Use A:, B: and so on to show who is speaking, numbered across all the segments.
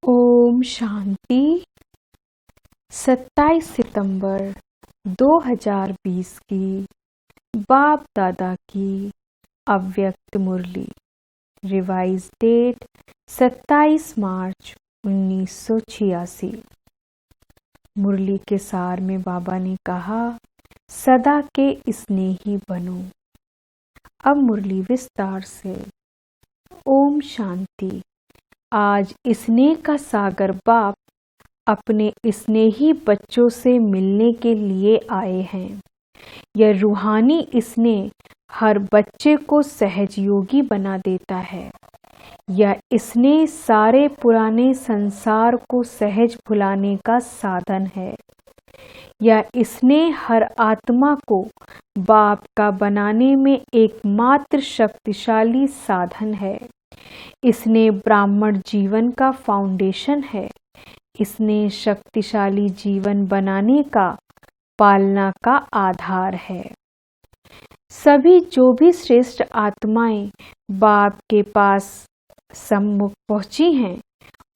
A: ओम शांति। 27 सितंबर 2020 की बाप दादा की अव्यक्त मुरली। रिवाइज डेट 27 मार्च 1986। मुरली के सार में बाबा ने कहा, सदा के स्नेही बनो। अब मुरली विस्तार से। ओम शांति। आज स्नेह का सागर बाप अपने स्नेही बच्चों से मिलने के लिए आए हैं। यह रूहानी स्नेह हर बच्चे को सहजयोगी बना देता है। यह स्नेह सारे पुराने संसार को सहज भुलाने का साधन है। यह स्नेह हर आत्मा को बाप का बनाने में एकमात्र शक्तिशाली साधन है। स्नेह ब्राह्मण जीवन का फाउंडेशन है। स्नेह शक्तिशाली जीवन बनाने का पालना का आधार है। सभी जो भी श्रेष्ठ आत्माएं बाप के पास सम्मुख पहुंची हैं,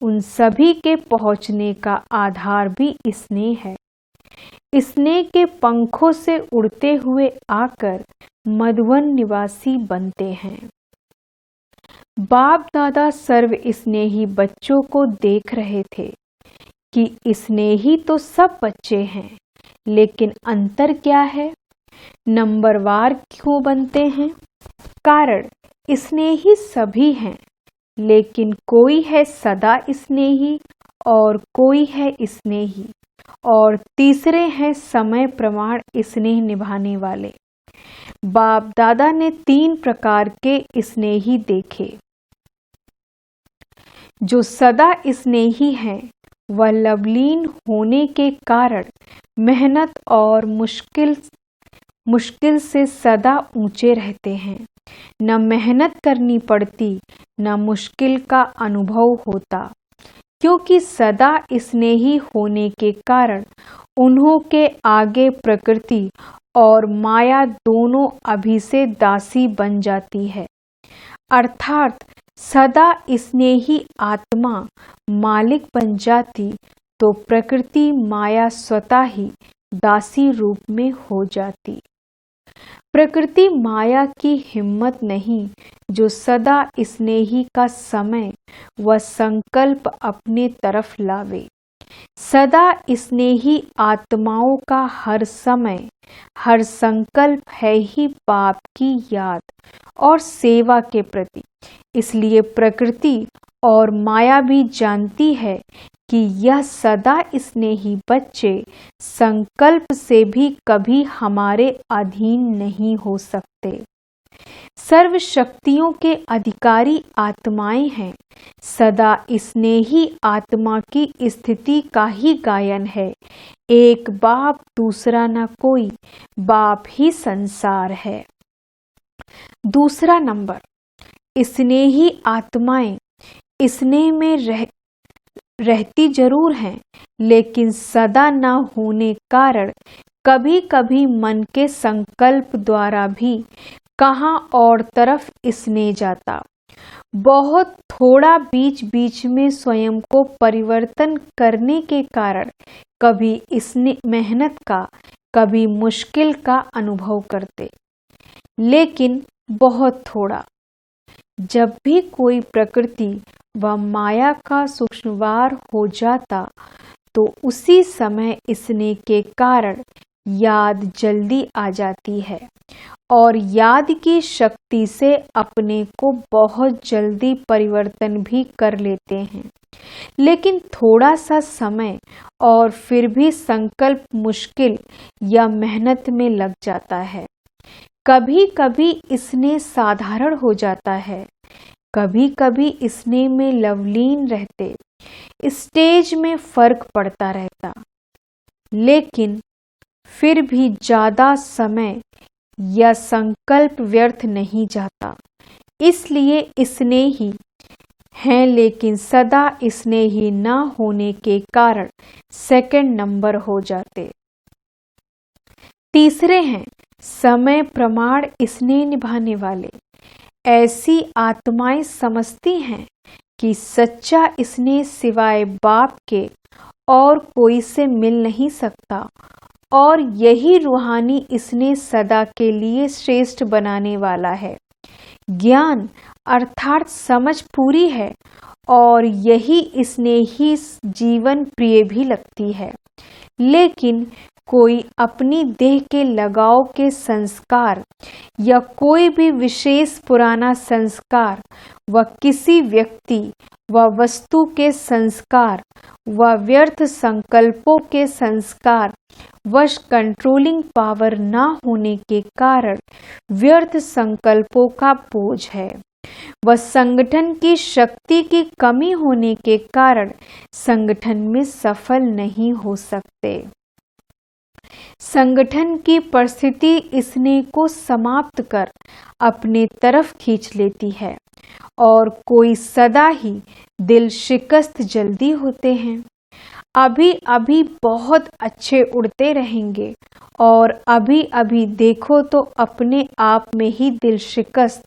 A: उन सभी के पहुंचने का आधार भी स्नेह है। स्नेह के पंखों से उड़ते हुए आकर मधुवन निवासी बनते हैं। बाप दादा सर्व स्नेही बच्चों को देख रहे थे कि स्नेही तो सब बच्चे हैं, लेकिन अंतर क्या है? नंबरवार क्यों बनते हैं? कारण स्नेही सभी हैं, लेकिन कोई है सदा स्नेही और कोई है स्नेही और तीसरे हैं समय प्रमाण स्नेह निभाने वाले। बाप दादा ने 3 प्रकार के स्नेही देखे। जो सदा स्नेही हैं, वह लवलीन होने के कारण मेहनत और मुश्किल से सदा ऊंचे रहते हैं। न मेहनत करनी पड़ती, न मुश्किल का अनुभव होता, क्योंकि सदा स्नेही होने के कारण उन्हों के आगे प्रकृति और माया दोनों अभी से दासी बन जाती है। अर्थात सदा स्नेही आत्मा मालिक बन जाती तो प्रकृति माया स्वतः ही दासी रूप में हो जाती। प्रकृति माया की हिम्मत नहीं जो सदा स्नेही का समय व संकल्प अपने तरफ लावे। सदा स्नेही आत्माओं का हर समय हर संकल्प है ही बाप की याद और सेवा के प्रति। इसलिए प्रकृति और माया भी जानती है कि यह सदा स्नेही बच्चे संकल्प से भी कभी हमारे अधीन नहीं हो सकते। सर्व शक्तियों के अधिकारी आत्माएं हैं। सदा स्नेही आत्मा की स्थिति का ही गायन है। एक बाप दूसरा न कोई, बाप ही संसार है। दूसरा नंबर, स्नेही आत्माएं स्नेह में रहती जरूर हैं, लेकिन सदा न होने कारण कभी कभी मन के संकल्प द्वारा भी कहां और तरफ स्नेह जाता। बहुत थोड़ा बीच बीच में स्वयं को परिवर्तन करने के कारण कभी स्नेह मेहनत का, कभी मुश्किल का अनुभव करते, लेकिन बहुत थोड़ा। जब भी कोई प्रकृति व माया का सूक्ष्मवार हो जाता, तो उसी समय स्नेह के कारण याद जल्दी आ जाती है और याद की शक्ति से अपने को बहुत जल्दी परिवर्तन भी कर लेते हैं। लेकिन थोड़ा सा समय और फिर भी संकल्प मुश्किल या मेहनत में लग जाता है। कभी कभी स्नेह साधारण हो जाता है, कभी कभी स्नेह में लवलीन रहते, स्टेज में फर्क पड़ता रहता, लेकिन फिर भी ज्यादा समय या संकल्प व्यर्थ नहीं जाता। इसलिए स्नेही हैं, लेकिन सदा स्नेही न होने के कारण सेकंड नंबर हो जाते। तीसरे हैं समय प्रमाण स्नेह निभाने वाले। ऐसी आत्माएं समझती हैं कि सच्चा स्नेह सिवाय बाप के और कोई से मिल नहीं सकता और यही रूहानी स्नेह सदा के लिए श्रेष्ठ बनाने वाला है। ज्ञान अर्थात समझ पूरी है और यही स्नेह ही जीवन प्रिय भी लगती है। लेकिन कोई अपनी देह के लगाव के संस्कार या कोई भी विशेष पुराना संस्कार व किसी व्यक्ति व वस्तु के संस्कार व व्यर्थ संकल्पों के संस्कार वश कंट्रोलिंग पावर न होने के कारण व्यर्थ संकल्पों का बोझ है। वह संगठन की शक्ति की कमी होने के कारण संगठन में सफल नहीं हो सकते। संगठन की परिस्थिति स्नेह को समाप्त कर अपने तरफ खींच लेती है और कोई सदा ही दिल शिकस्त जल्दी होते हैं। अभी अभी बहुत अच्छे उड़ते रहेंगे और अभी अभी देखो तो अपने आप में ही दिल शिकस्त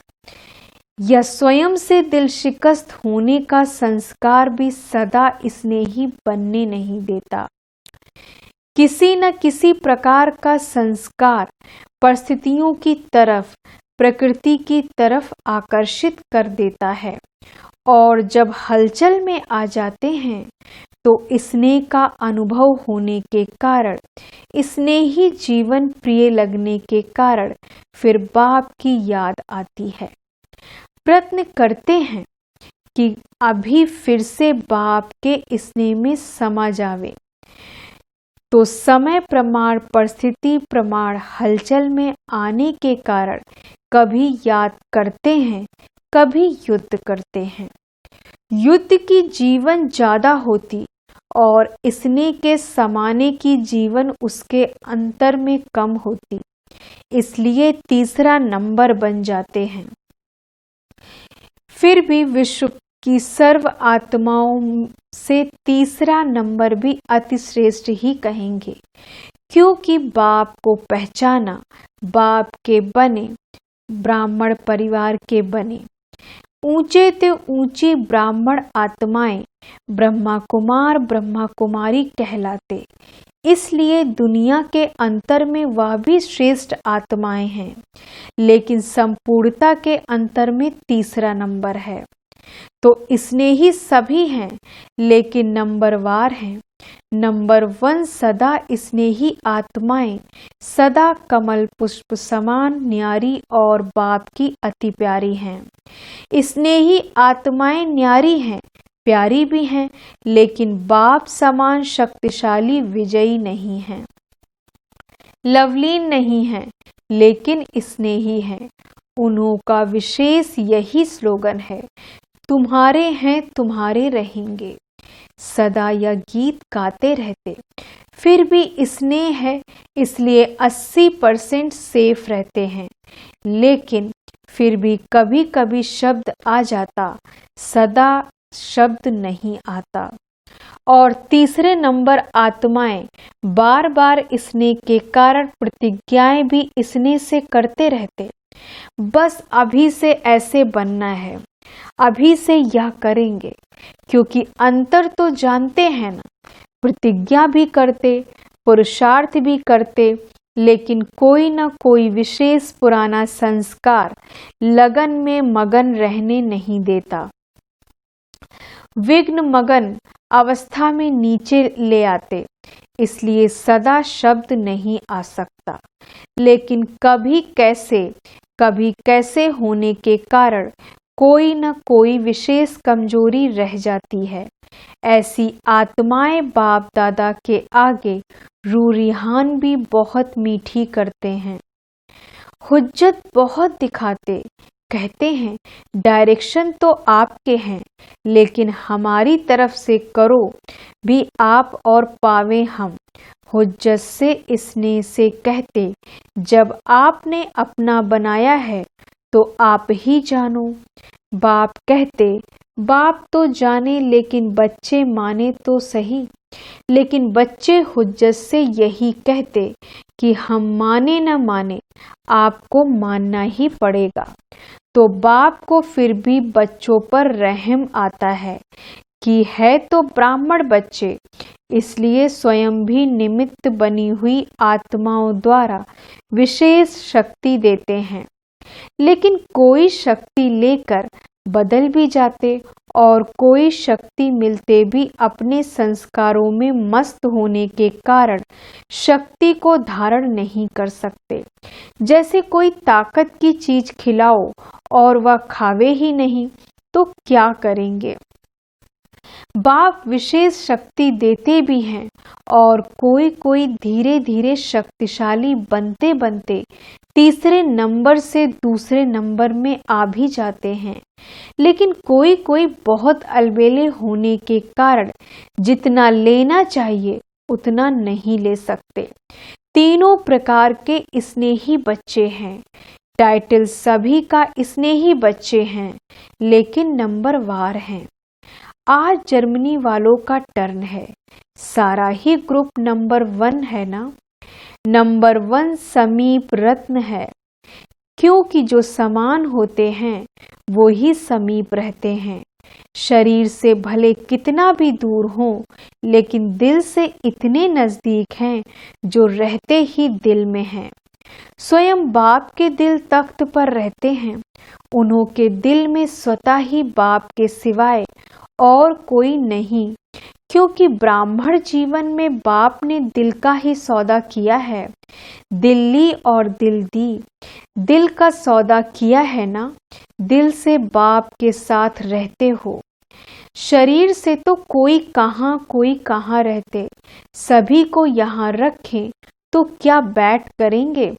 A: या स्वयं से दिल शिकस्त होने का संस्कार भी सदा स्नेही बनने नहीं देता। किसी न किसी प्रकार का संस्कार परिस्थितियों की तरफ, प्रकृति की तरफ आकर्षित कर देता है और जब हलचल में आ जाते हैं तो स्नेह का अनुभव होने के कारण, स्नेही जीवन प्रिय लगने के कारण फिर बाप की याद आती है। प्रयत्न करते हैं कि अभी फिर से बाप के स्नेह में समा जावे, तो समय प्रमाण, परिस्थिति प्रमाण हलचल में आने के कारण कभी याद करते हैं, कभी युद्ध करते हैं। युद्ध की जीवन ज्यादा होती और स्नेह के समाने की जीवन उसके अंतर में कम होती, इसलिए तीसरा नंबर बन जाते हैं। फिर भी विश्व की सर्व आत्माओं से तीसरा नंबर भी अति श्रेष्ठ ही कहेंगे, क्योंकि बाप को पहचाना, बाप के बने, ब्राह्मण परिवार के बने। ऊंचे ते ऊंची ब्राह्मण आत्माएं ब्रह्मा कुमार, ब्रह्मा कुमारी कहलाते, इसलिए दुनिया के अंतर में वह भी श्रेष्ठ आत्माएं हैं, लेकिन संपूर्णता के अंतर में तीसरा नंबर है। तो स्नेही सभी हैं लेकिन नंबरवार हैं। नंबर 1 सदा स्नेही आत्माएं, सदा कमल पुष्प समान न्यारी और बाप की अति प्यारी हैं। स्नेही आत्माएं न्यारी हैं, प्यारी भी हैं, लेकिन बाप समान शक्तिशाली विजयी नहीं हैं, लवलीन नहीं हैं, लेकिन स्नेही हैं। उन्हों का विशेष यही स्लोगन है, तुम्हारे हैं तुम्हारे रहेंगे। सदा यह गीत गाते रहते, फिर भी स्नेह है इसलिए 80% सेफ रहते हैं, लेकिन फिर भी कभी कभी शब्द आ जाता, सदा शब्द नहीं आता। और तीसरे नंबर आत्माएं बार बार स्नेह के कारण प्रतिज्ञाएं भी स्नेह से करते रहते, बस अभी से ऐसे बनना है, अभी से यह करेंगे, क्योंकि अंतर तो जानते हैं ना। प्रतिज्ञा भी करते, पुरुषार्थ भी करते, लेकिन कोई न कोई विशेष पुराना संस्कार लगन में मगन रहने नहीं देता। विघ्न मगन अवस्था में नीचे ले आते, इसलिए सदा शब्द नहीं आ सकता, लेकिन कभी कैसे होने के कारण कोई न कोई विशेष कमजोरी रह जाती है। ऐसी आत्माएं बाप दादा के आगे रूरिहान भी बहुत मीठी करते हैं, हुज्जत बहुत दिखाते, कहते हैं डायरेक्शन तो आपके हैं, लेकिन हमारी तरफ से करो भी आप और पावे हम। हुज्जत से स्नेह से कहते, जब आपने अपना बनाया है तो आप ही जानो। बाप कहते, बाप तो जाने लेकिन बच्चे माने तो सही, लेकिन बच्चे हुज्जत से यही कहते कि हम माने न माने आपको मानना ही पड़ेगा। तो बाप को फिर भी बच्चों पर रहम आता है कि है तो ब्राह्मण बच्चे, इसलिए स्वयं भी निमित्त बनी हुई आत्माओं द्वारा विशेष शक्ति देते हैं। लेकिन कोई शक्ति लेकर बदल भी जाते और कोई शक्ति मिलते भी अपने संस्कारों में मस्त होने के कारण शक्ति को धारण नहीं कर सकते। जैसे कोई ताकत की चीज खिलाओ और वह खावे ही नहीं तो क्या करेंगे। बाप विशेष शक्ति देते भी हैं और कोई कोई धीरे धीरे शक्तिशाली बनते बनते तीसरे नंबर से दूसरे नंबर में आ भी जाते हैं। लेकिन कोई कोई बहुत अलबेले होने के कारण जितना लेना चाहिए उतना नहीं ले सकते। तीनों प्रकार के स्नेही बच्चे हैं। टाइटल सभी का स्नेही बच्चे हैं, लेकिन नंबर वार हैं। आज जर्मनी वालों का टर्न है। सारा ही ग्रुप नंबर 1 है ना। नंबर 1 समीप रत्न है, क्योंकि जो समान होते हैं वो ही समीप रहते हैं। शरीर से भले कितना भी दूर हो, लेकिन दिल से इतने नजदीक हैं जो रहते ही दिल में हैं। स्वयं बाप के दिल तख्त पर रहते हैं। उन्हों के दिल में स्वतः ही बाप के सिवाय और कोई नहीं, क्योंकि ब्राह्मण जीवन में बाप ने दिल का ही सौदा किया है। दिल ली और दिल दी, दिल का सौदा किया है ना। दिल से बाप के साथ रहते हो। शरीर से तो कोई कहाँ रहते। सभी को यहाँ रखें तो क्या बैठ करेंगे।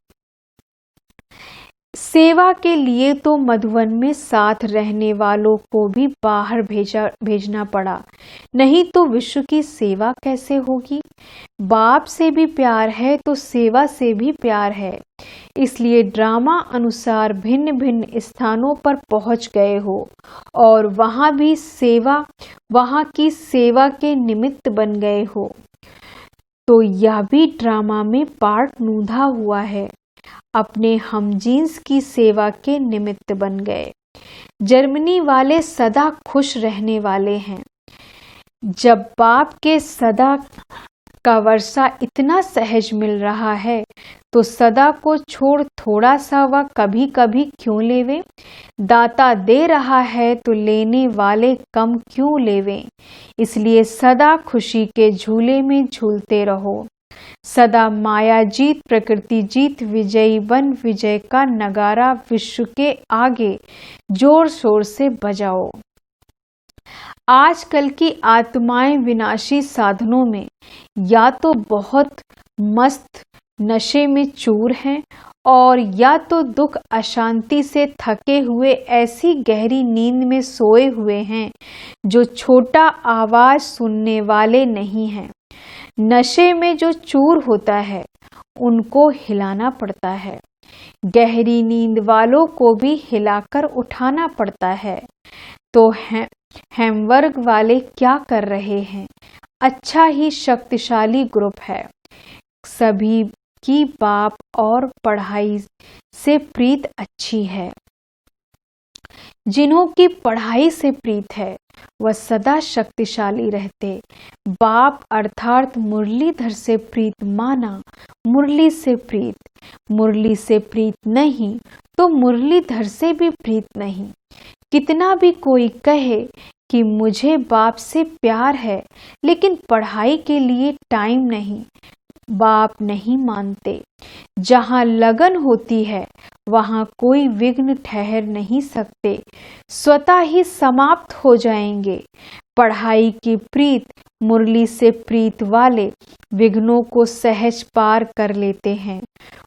A: सेवा के लिए तो मधुवन में साथ रहने वालों को भी बाहर भेजना पड़ा, नहीं तो विश्व की सेवा कैसे होगी। बाप से भी प्यार है तो सेवा से भी प्यार है, इसलिए ड्रामा अनुसार भिन्न भिन्न स्थानों पर पहुंच गए हो और वहां की सेवा के निमित्त बन गए हो। तो यह भी ड्रामा में पार्ट नूंधा हुआ है। अपने हमजीन्स की सेवा के निमित्त बन गए। जर्मनी वाले सदा खुश रहने वाले हैं। जब बाप के सदा का वर्षा इतना सहज मिल रहा है तो सदा को छोड़ थोड़ा सा वह कभी कभी क्यों लेवे। दाता दे रहा है तो लेने वाले कम क्यों लेवे। इसलिए सदा खुशी के झूले में झूलते रहो। सदा माया जीत प्रकृति जीत विजयी बन विजय का नगारा विश्व के आगे जोर शोर से बजाओ। आजकल की आत्माएं विनाशी साधनों में या तो बहुत मस्त नशे में चूर हैं और या तो दुख अशांति से थके हुए ऐसी गहरी नींद में सोए हुए हैं जो छोटा आवाज सुनने वाले नहीं हैं। नशे में जो चूर होता है उनको हिलाना पड़ता है। गहरी नींद वालों को भी हिलाकर उठाना पड़ता है। तो हैमवर्ग वाले क्या कर रहे हैं। अच्छा ही शक्तिशाली ग्रुप है। सभी की बाप और पढ़ाई से प्रीत अच्छी है। जिन्हों की पढ़ाई से प्रीत है वह सदा शक्तिशाली रहते। बाप अर्थात मुरलीधर से प्रीत माना, मुरली से प्रीत नहीं तो मुरलीधर से भी प्रीत नहीं। कितना भी कोई कहे कि मुझे बाप से प्यार है, लेकिन पढ़ाई के लिए टाइम नहीं, बाप नहीं मानते। जहाँ लगन होती है वहाँ कोई विघ्न ठहर नहीं सकते, स्वतः ही समाप्त हो जाएंगे। पढ़ाई की प्रीत मुरली से प्रीत वाले विघ्नों को सहज पार कर लेते हैं।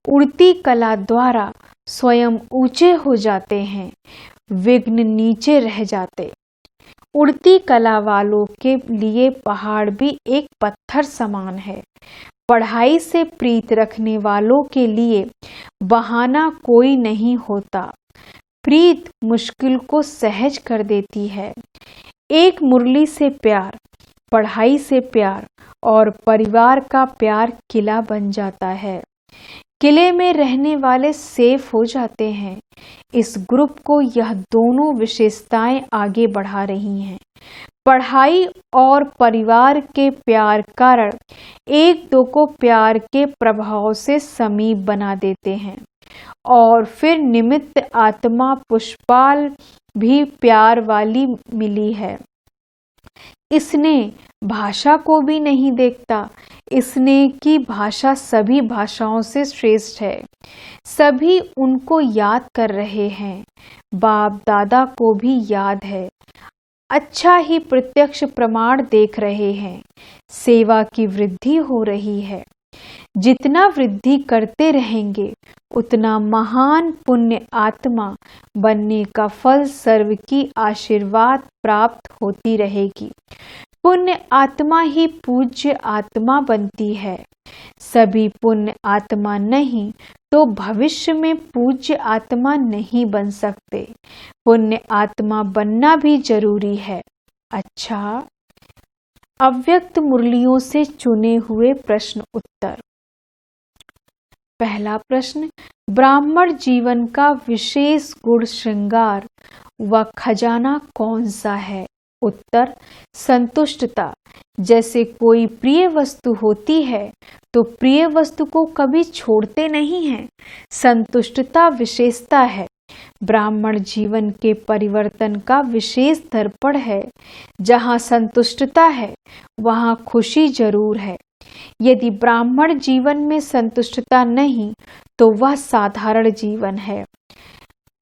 A: उड़ती कला द्वारा स्वयं ऊंचे हो जाते हैं, विघ्न नीचे रह जाते। उड़ती कला वालों के लिए पहाड़ भी एक पत्थर समान है। पढ़ाई से प्रीत रखने वालों के लिए बहाना कोई नहीं होता। प्रीत मुश्किल को सहज कर देती है। एक मुरली से प्यार, पढ़ाई से प्यार और परिवार का प्यार किला बन जाता है। किले में रहने वाले सेफ हो जाते हैं। इस ग्रुप को यह दोनों विशेषताएं आगे बढ़ा रही हैं। पढ़ाई और परिवार के प्यार कारण एक दो को प्यार के प्रभाव से समीप बना देते हैं। और फिर निमित्त आत्मा पुष्पाल भी प्यार वाली मिली है। इसने भाषा को भी नहीं देखता। इसने की भाषा सभी भाषाओं से श्रेष्ठ है। सभी उनको याद कर रहे हैं। बाप दादा को भी याद है। अच्छा ही प्रत्यक्ष प्रमाण देख रहे हैं। सेवा की वृद्धि हो रही है। जितना वृद्धि करते रहेंगे उतना महान पुण्य आत्मा बनने का फल सर्व की आशीर्वाद प्राप्त होती रहेगी। पुण्य आत्मा ही पूज्य आत्मा बनती है। सभी पुण्य आत्मा नहीं तो भविष्य में पूज्य आत्मा नहीं बन सकते। पुण्य आत्मा बनना भी जरूरी है। अच्छा, अव्यक्त मुरलियों से चुने हुए प्रश्न उत्तर। पहला प्रश्न, ब्राह्मण जीवन का विशेष गुण श्रृंगार व खजाना कौन सा है? उत्तर, संतुष्टता। जैसे कोई प्रिय वस्तु होती है तो प्रिय वस्तु को कभी छोड़ते नहीं हैं। संतुष्टता विशेषता है। ब्राह्मण जीवन के परिवर्तन का विशेष दर्पण है। जहाँ संतुष्टता है वहाँ खुशी जरूर है। यदि ब्राह्मण जीवन में संतुष्टता नहीं तो वह साधारण जीवन है।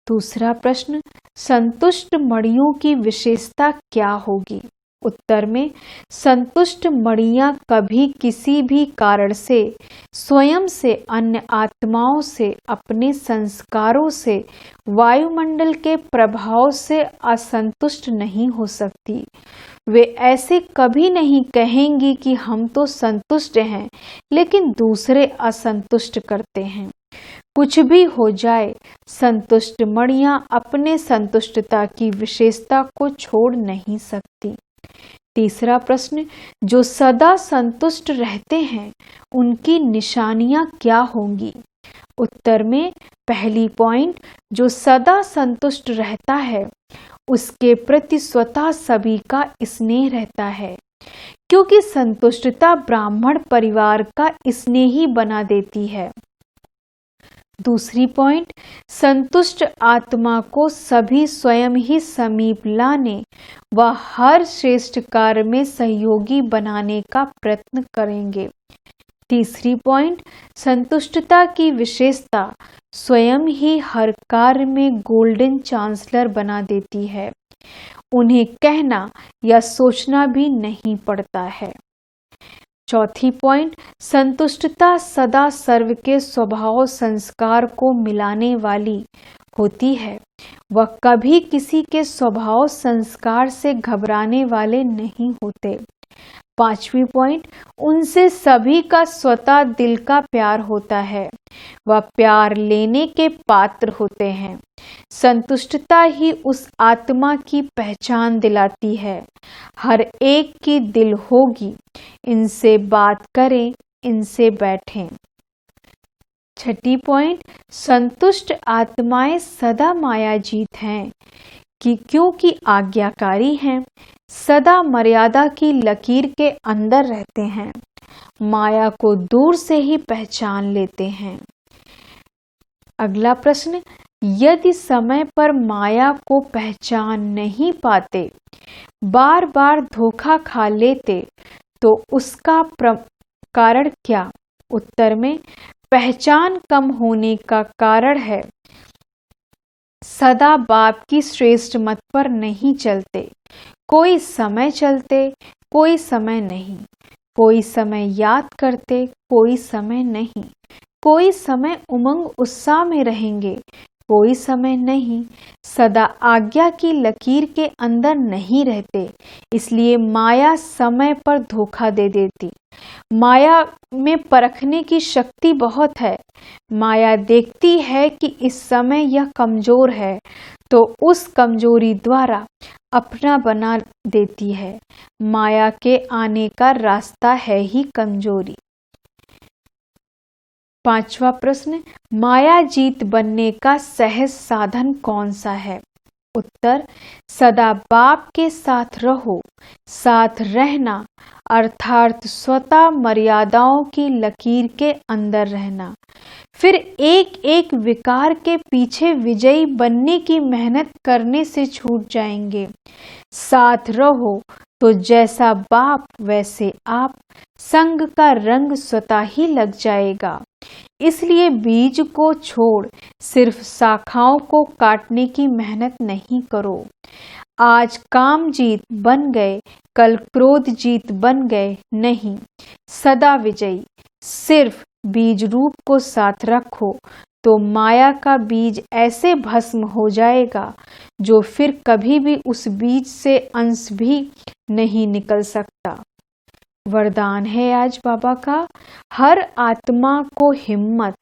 A: दूसरा प्रश्न, संतुष्ट मणियों की विशेषता क्या होगी? उत्तर में, संतुष्ट मणियां कभी किसी भी कारण से स्वयं से, अन्य आत्माओं से, अपने संस्कारों से, वायुमंडल के प्रभाव से असंतुष्ट नहीं हो सकती। वे ऐसे कभी नहीं कहेंगी कि हम तो संतुष्ट हैं लेकिन दूसरे असंतुष्ट करते हैं। कुछ भी हो जाए, संतुष्ट मणियां अपने संतुष्टता की विशेषता को छोड़ नहीं सकती। तीसरा प्रश्न, जो सदा संतुष्ट रहते हैं उनकी निशानियां क्या होंगी? उत्तर में, पहली पॉइंट, जो सदा संतुष्ट रहता है उसके प्रति स्वतः सभी का स्नेह रहता है, क्योंकि संतुष्टता ब्राह्मण परिवार का स्नेही बना देती है। दूसरी पॉइंट, संतुष्ट आत्मा को सभी स्वयं ही समीप लाने व हर श्रेष्ठ कार्य में सहयोगी बनाने का प्रयत्न करेंगे। तीसरी पॉइंट, संतुष्टता की विशेषता स्वयं ही हर कार्य में गोल्डन चांसलर बना देती है। उन्हें कहना या सोचना भी नहीं पड़ता है। चौथी पॉइंट, संतुष्टता सदा सर्व के स्वभाव संस्कार को मिलाने वाली होती है। वह कभी किसी के स्वभाव संस्कार से घबराने वाले नहीं होते। पांचवी पॉइंट, उनसे सभी का स्वतः दिल का प्यार होता है। वह प्यार लेने के पात्र होते हैं। संतुष्टता ही उस आत्मा की पहचान दिलाती है। हर एक की दिल होगी, इनसे बात करें, इनसे बैठें। छठी पॉइंट, संतुष्ट आत्माएं सदा मायाजीत हैं कि क्योंकि आज्ञाकारी हैं, सदा मर्यादा की लकीर के अंदर रहते हैं, माया को दूर से ही पहचान लेते हैं। अगला प्रश्न, यदि समय पर माया को पहचान नहीं पाते, बार बार धोखा खा लेते तो उसका कारण क्या? उत्तर में, पहचान कम होने का कारण है सदा बाप की श्रेष्ठ मत पर नहीं चलते। कोई समय चलते, कोई समय नहीं। कोई समय याद करते, कोई समय नहीं। कोई समय उमंग उत्साह में रहेंगे, कोई समय नहीं। सदा आज्ञा की लकीर के अंदर नहीं रहते, इसलिए माया समय पर धोखा दे देती। माया में परखने की शक्ति बहुत है। माया देखती है कि इस समय यह कमजोर है तो उस कमजोरी द्वारा अपना बना देती है। माया के आने का रास्ता है ही कमजोरी। 5वां प्रश्न, माया जीत बनने का सहज साधन कौन सा है? उत्तर, सदा बाप के साथ रहो। साथ रहना अर्थात स्वतः मर्यादाओं की लकीर के अंदर रहना। फिर एक एक विकार के पीछे विजयी बनने की मेहनत करने से छूट जाएंगे। साथ रहो तो जैसा बाप वैसे आप, संग का रंग स्वतः ही लग जाएगा। इसलिए बीज को छोड़ सिर्फ शाखाओं को काटने की मेहनत नहीं करो। आज काम जीत बन गए, कल क्रोध जीत बन गए नहीं, सदा विजयी। सिर्फ बीज रूप को साथ रखो तो माया का बीज ऐसे भस्म हो जाएगा जो फिर कभी भी उस बीज से अंश भी नहीं निकल सकता। वरदान है आज बाबा का, हर आत्मा को हिम्मत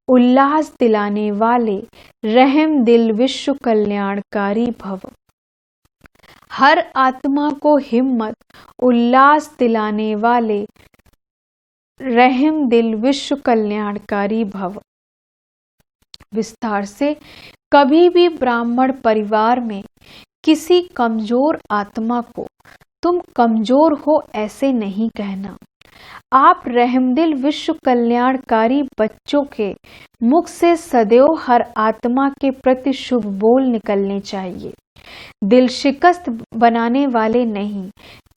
A: उल्लास दिलाने वाले रहम दिल विश्व कल्याणकारी भव। हर आत्मा को हिम्मत उल्लास दिलाने वाले रहम दिल विश्व कल्याणकारी भव। विस्तार से, कभी भी ब्राह्मण परिवार में किसी कमजोर आत्मा को तुम कमजोर हो ऐसे नहीं कहना। आप रहमदिल विश्व कल्याणकारी बच्चों के मुख से सदैव हर आत्मा के प्रति शुभ बोल निकलने चाहिए। दिल शिकस्त बनाने वाले नहीं।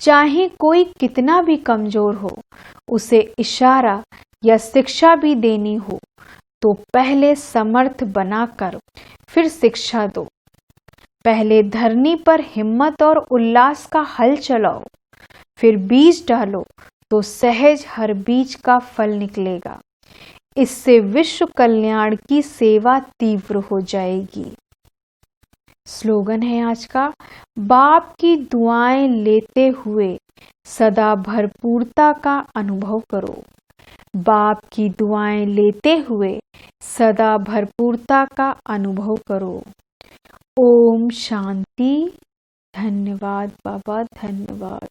A: चाहे कोई कितना भी कमजोर हो, उसे इशारा या शिक्षा भी देनी हो तो पहले समर्थ बनाकर फिर शिक्षा दो। पहले धरनी पर हिम्मत और उल्लास का हल चलाओ, फिर बीज डालो तो सहज हर बीज का फल निकलेगा। इससे विश्व कल्याण की सेवा तीव्र हो जाएगी। स्लोगन है आज का, बाप की दुआएं लेते हुए सदा भरपूरता का अनुभव करो। बाप की दुआएं लेते हुए सदा भरपूरता का अनुभव करो। ओम शांति। धन्यवाद बाबा, धन्यवाद।